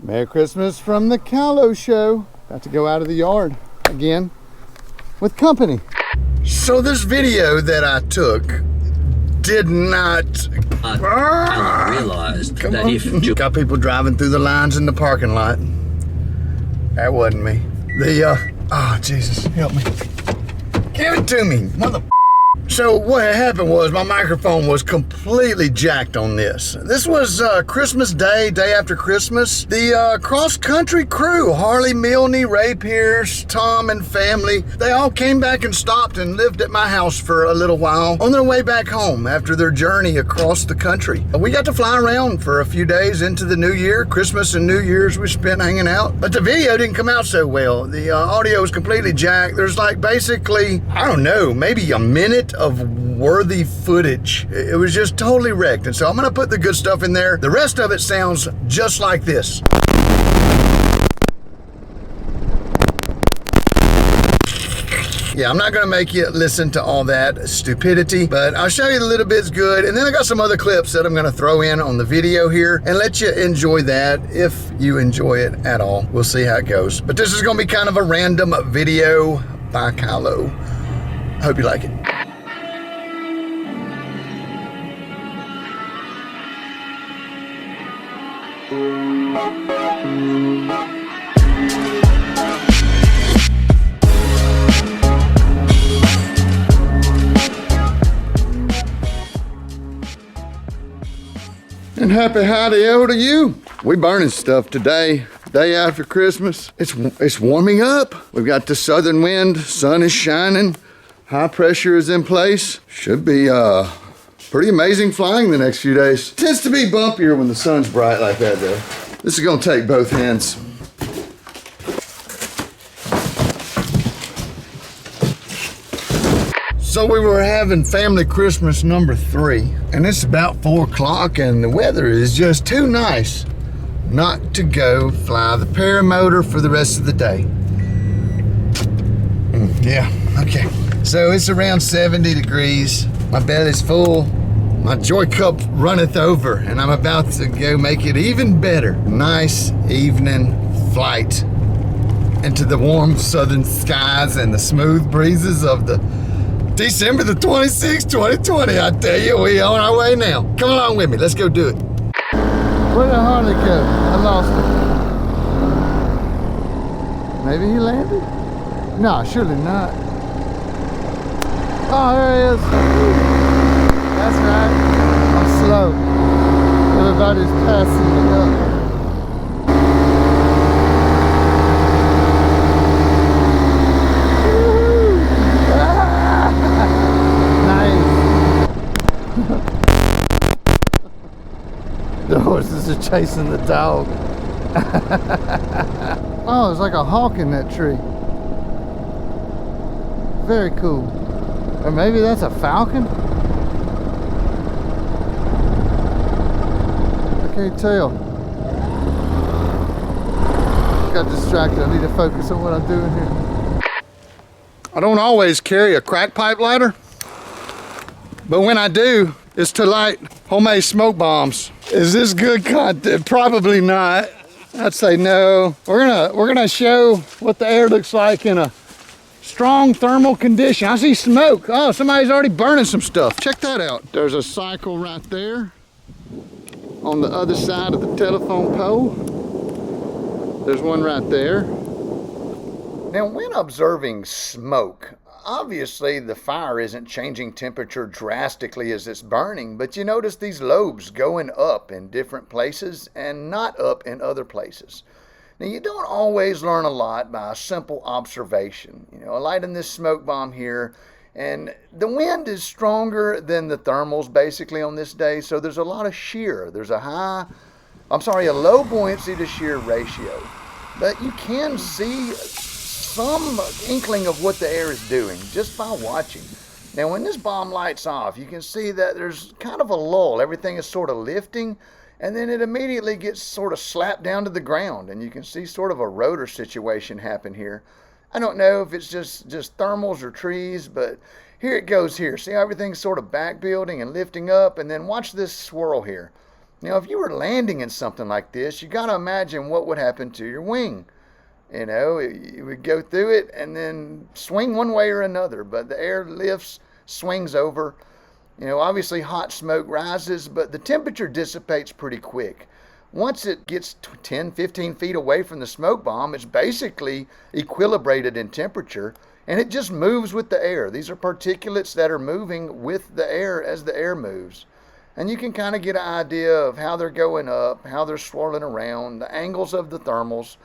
Merry Christmas from the Kylo Show. About to go out of the yard again with company. So this video that I took did not... Alan realized that if... Got people driving through the lines in the parking lot. That wasn't me. Oh Jesus, help me. Give it to me, mother. So what had happened was my microphone was completely jacked on this. This was Christmas Day, day after Christmas. The cross-country crew, Harley Milne, Ray Pierce, Tom and family, they all came back and stopped and lived at my house for a little while on their way back home after their journey across the country. We got to fly around for a few days into the new year. Christmas and New Year's we spent hanging out. But the video didn't come out so well. The audio was completely jacked. There's like basically, I don't know, maybe a minute of worthy footage. It was just totally wrecked. And so I'm gonna put the good stuff in there. The rest of it sounds just like this. Yeah, I'm not gonna make you listen to all that stupidity, but I'll show you the little bits good. And then I got some other clips that I'm gonna throw in on the video here and let you enjoy that if you enjoy it at all. We'll see how it goes. But this is gonna be kind of a random video by Kylo. Hope you like it. And happy howdy-o to you. We burning stuff today, day after Christmas. It's warming up. We've got the southern wind, sun is shining, high pressure is in place. Should be pretty amazing flying the next few days. It tends to be bumpier when the sun's bright like that though. This is gonna take both hands. So we were having family Christmas number 3, and it's about 4 o'clock, and the weather is just too nice not to go fly the paramotor for the rest of the day. Yeah, okay. So it's around 70 degrees. My belly's full. My joy cup runneth over, and I'm about to go make it even better. Nice evening flight into the warm southern skies and the smooth breezes of the December the 26th, 2020, I tell you, we on our way now. Come along with me, let's go do it. Where did Harley go? I lost him. Maybe he landed? No, surely not. Oh, there he is. That's right, I'm slow. Everybody's passing me up. The horses are chasing the dog. Oh, there's like a hawk in that tree. Very cool. Or maybe that's a falcon? I can't tell. Got distracted. I need to focus on what I'm doing here. I don't always carry a crack pipe lighter, but when I do, it's to light homemade smoke bombs. Is this good content? Probably not. I'd say no. We're gonna show what the air looks like in a strong thermal condition. I see smoke. Oh, somebody's already burning some stuff. Check that out. There's a cycle right there on the other side of the telephone pole. There's one right there. Now, when observing smoke, obviously the fire isn't changing temperature drastically as it's burning, but you notice these lobes going up in different places and not up in other places. Now, you don't always learn a lot by a simple observation. You know, lighting this smoke bomb here, and the wind is stronger than the thermals basically on this day, so there's a lot of shear. There's a low buoyancy to shear ratio, but you can see some inkling of what the air is doing just by watching. Now, when this bomb lights off, you can see that there's kind of a lull. Everything is sort of lifting, and then it immediately gets sort of slapped down to the ground, and you can see sort of a rotor situation happen here. I don't know if it's just thermals or trees, but here it goes here. See how everything's sort of back building and lifting up, and then watch this swirl here. Now, if you were landing in something like this, you got to imagine what would happen to your wing. You know, you would go through it and then swing one way or another, but the air lifts, swings over. You know, obviously hot smoke rises, but the temperature dissipates pretty quick. Once it gets 10, 15 feet away from the smoke bomb, it's basically equilibrated in temperature, and it just moves with the air. These are particulates that are moving with the air as the air moves. And you can kind of get an idea of how they're going up, how they're swirling around, the angles of the thermals.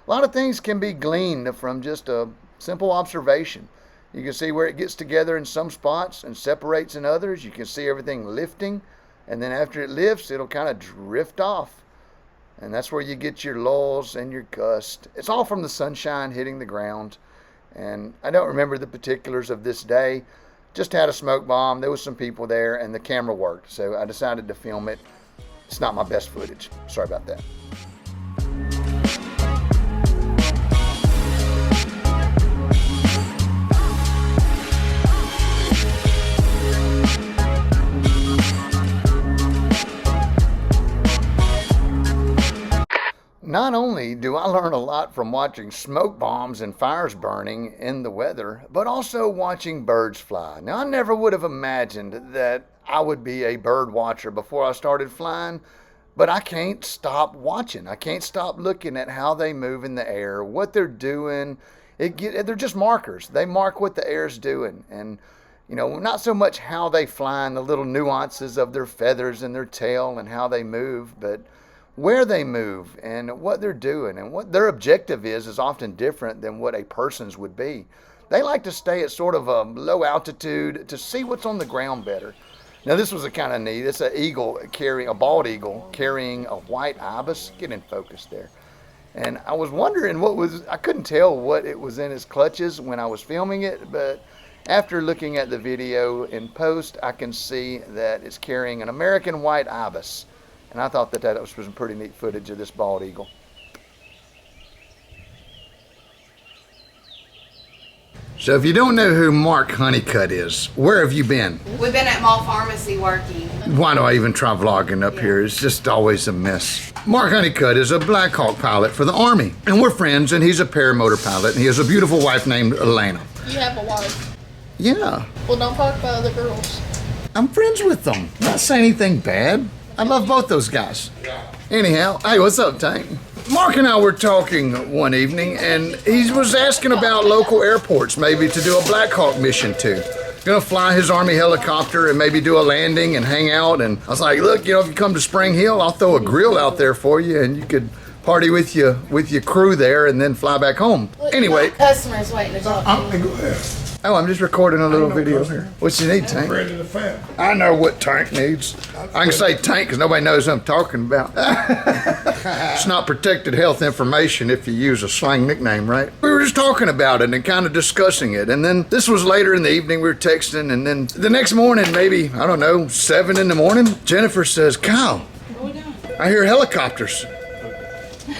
A lot of things can be gleaned from just a simple observation. You can see where it gets together in some spots and separates in others. You can see everything lifting, and then after it lifts, it'll kind of drift off. And that's where you get your lulls and your gusts. It's all from the sunshine hitting the ground. And I don't remember the particulars of this day. Just had a smoke bomb. There was some people there, and the camera worked. So I decided to film it. It's not my best footage. Sorry about that. Not only do I learn a lot from watching smoke bombs and fires burning in the weather, but also watching birds fly. Now, I never would have imagined that I would be a bird watcher before I started flying, but I can't stop watching. I can't stop looking at how they move in the air, what they're doing. They're just markers. They mark what the air's doing. And, you know, not so much how they fly and the little nuances of their feathers and their tail and how they move, but where they move and what they're doing and what their objective is often different than what a person's would be. They like to stay at sort of a low altitude to see what's on the ground better. Now, this was a kind of neat. It's a bald eagle carrying a white ibis. Get in focus there. And I was wondering I couldn't tell what it was in his clutches when I was filming it, but after looking at the video in post, I can see that it's carrying an American white ibis. And I thought that was some pretty neat footage of this bald eagle. So if you don't know who Mark Honeycutt is, where have you been? We've been at Mall Pharmacy working. Why do I even try vlogging up here? It's just always a mess. Mark Honeycutt is a Black Hawk pilot for the Army. And we're friends, and he's a paramotor pilot, and he has a beautiful wife named Elena. You have a wife. Yeah. Well, don't talk about other girls. I'm friends with them. Not saying anything bad. I love both those guys. Anyhow, hey, what's up, Tank? Mark and I were talking one evening, and he was asking about local airports, maybe to do a Black Hawk mission to. Gonna fly his Army helicopter and maybe do a landing and hang out. And I was like, look, you know, if you come to Springhill, I'll throw a grill out there for you, and you could party with your crew there and then fly back home. Look, anyway. Customers waiting to talk to you. Go ahead. Oh, I'm just recording a little video here. What you need, Tank? Friend of the family. I know what Tank needs. I can say Tank because nobody knows what I'm talking about. It's not protected health information if you use a slang nickname, right? We were just talking about it and kind of discussing it. And then this was later in the evening, we were texting. And then the next morning, maybe, I don't know, 7 in the morning, Jennifer says, Kyle, What are we doing? I hear helicopters.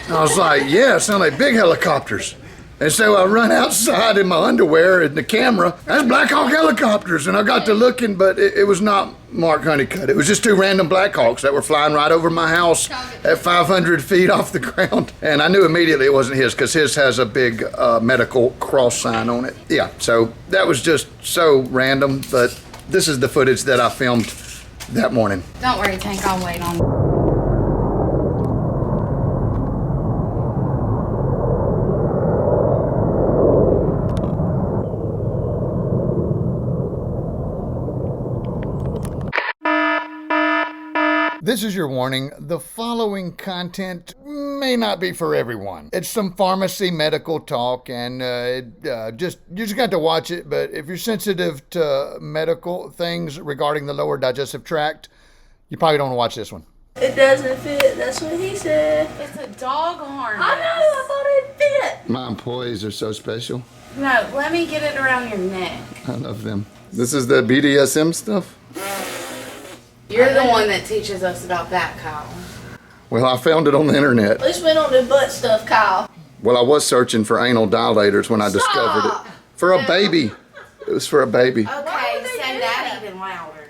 I was like, yeah, it sound like big helicopters. And so I run outside in my underwear and the camera. That's Black Hawk helicopters. And I got to looking, but it was not Mark Honeycutt. It was just 2 random Black Hawks that were flying right over my house at 500 feet off the ground. And I knew immediately it wasn't his because his has a big medical cross sign on it. Yeah, so that was just so random. But this is the footage that I filmed that morning. Don't worry, Tank, I'll wait on. This is your warning. The following content may not be for everyone. It's some pharmacy medical talk, and you just got to watch it. But if you're sensitive to medical things regarding the lower digestive tract, you probably don't want to watch this one. It doesn't fit. That's what he said. It's a dog harness. I know. I thought it fit. My employees are so special. No, let me get it around your neck. I love them. This is the BDSM stuff? You're the one that teaches us about that, Kyle. Well, I found it on the internet. At least we don't do butt stuff, Kyle. Well, I was searching for anal dilators when I discovered it. For a baby. It was for a baby. Okay, say that even louder.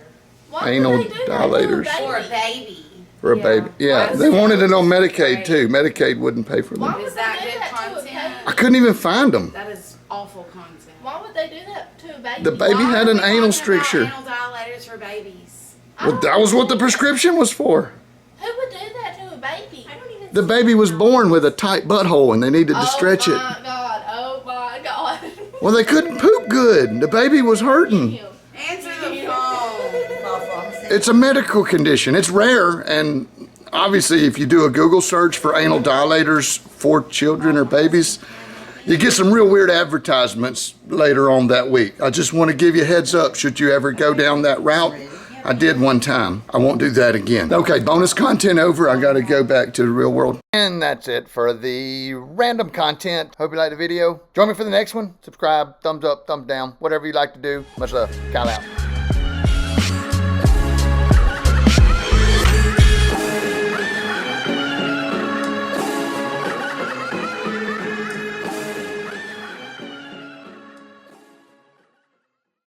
Why Anal would they do that to a dilators. baby? For a baby. for a baby. Yeah, Why they is wanted it it on Medicaid great? too. Medicaid wouldn't pay for Why them. would Is they that do good that to a content? I baby? couldn't even find them. That is awful content. Why would they do that to a baby? The baby Why had are an we anal talking stricture. about anal dilators for babies. Well, that was what the prescription was for. Who would do that to a baby? I don't even. The baby was born with a tight butthole and they needed to stretch it. Oh my god! Oh my god! Well, they couldn't poop good. The baby was hurting. Answer the phone. It's a medical condition. It's rare, and obviously if you do a Google search for anal dilators for children or babies, you get some real weird advertisements later on that week. I just want to give you a heads up should you ever go down that route. I did one time. I won't do that again. Okay, bonus content over. I got to go back to the real world. And that's it for the random content. Hope you liked the video. Join me for the next one. Subscribe, thumbs up, thumbs down, whatever you like to do. Much love. Kyle out.